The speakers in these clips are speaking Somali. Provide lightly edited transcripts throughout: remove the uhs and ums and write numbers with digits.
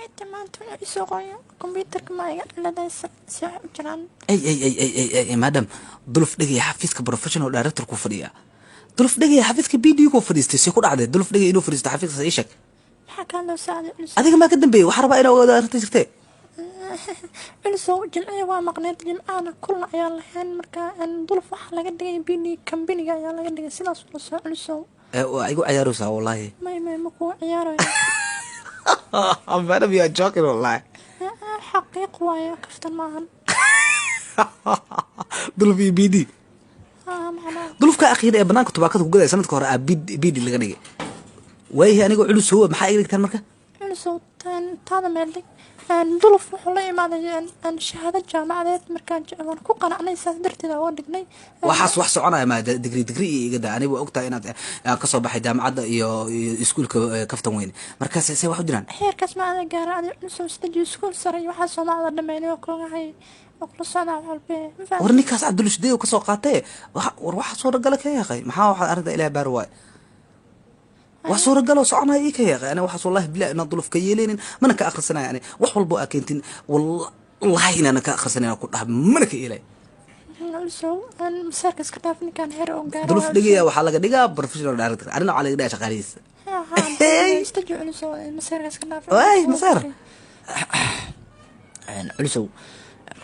حتى ما أنتم يسوقون كمبيوتر كما لدى جران ay madam duluf dhigay xafiiska professional director ku fadhiya duluf dhigay xafiiska BD ku fadhiistay si ku dhacday duluf dhigay inuu fadhiisto xafiiska ii sheeg حكى له سعد adiga ma ka dambeeyay wax rabaa inaa ogaado arrinta jirtay علسو جمعية ومقنية جمعنا كلنا عيال لهن مركا أن ظلف واحد لقد جاي بيني كم بيني عيال لقد جاي سلاس ولا علسو igu ciyaarusa wallahi ما مكو عياره madam you are joking wallahi حقيق ويا كفتن معهن duluf iyo BD معنا dulufka akhiir ee banaanka tubaakada ku gaday sanadka hore BD laga dhigay way anigu culus huwa maxaa iga dhigtaan marka علسو هذا مالك أن ظلف وحلا ما أن شهادة جامعة مركان جامعة كوقنا أنا يسافرت إذا ودقني waxaas wax soconaya ma degree iga daa anigu ogtaa inaad ka soo baxay jaamacadda iyo iskuulka kaftan weyn markaas say wax u jiraan حير كاس ما أنا قارع أنا علسو استديو سكول سري وحاسة ما أقدر دميني وكل هاي وكل صنع على البيت war ninkaas cabdulus deeyo ka soo qaatay war waxa soo ragala ka yaqay maxaa waxa arda ilaa baar waay wax soo ragalo soconaya ii ka yaqay ana waxa wallahi bilaa inaan duluf ka yeeleenin mana ka akhrisanaya yani wax walbo akentin wallahi inaan ka akhrisanayna ku dhahay mana ka yeelay علسو أن مساركس كتافني كان هير أو قارع duluf dhigaya waxa laga dhigaa professional director arina waxa laga dhigaa shaqaalihiisa استديو علسو مساركس كتافني waay masaar علسو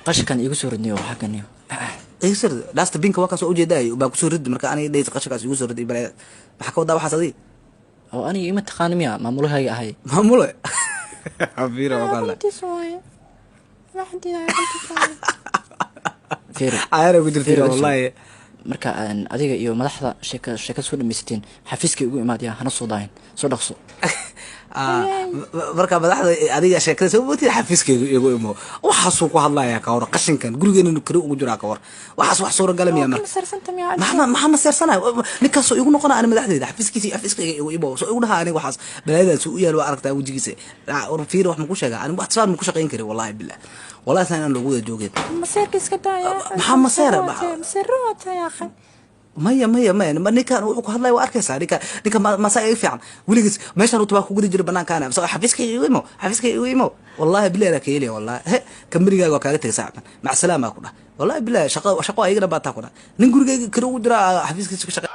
qashkan igu soo ridniyo xaqaniyo sir dasta binka waa ka soo ujeeday baa ku soo rid marka aniga dheeyay qashkaas igu soo riday bal waxa ka wada waxaas adii oo aniga ima taqaan miya maamulahay ahay maamule afira waqala أنت سوي واحد يا أنت سوي fiir ayara ku jirtay wallahi marka adiga iyo madaxda sheeka soo dhameysteen xafiiska ugu imaadaya hana soo daahin soo dhaqso marka madaxda adiga sheekada soo bootay xafiiskeyga igu imo waxaas uu ku hadlayaa ka hor qashinkan gurigeena kale ugu jira ka hor waxaas wax soo galamiya marka سرسنتم يا maxaa maseersanay ninkaas oo igu noqona aan madaxdeeda xafiiskeyga igu imo soo igu dhaha aniga waxaas balaadaas uu yaalo aragtaa wajigiisa war fiir wax ma ku sheega aan wax saan ma ku shaqeyn kari wallahi billah wallahi saan lagu wada joogeen مساركس كدايا maxaa maseer مسروت يا أخي maya ninkan wuxuu ku hadlay waa arkaysaa ninka masaa iga fiican weligiis meeshaan uu ku gudi jiray banaankaana masoo xafiiska igu imo wallahi billahi ka yeelay wallahi kambarigaaga waa kaaga tagay saacan mac salaama ku dhah wallahi billahi shaqo ayagana baa taa ku dhah nin gurigayga kale ugu jira xafiiskiisa ka shaqeey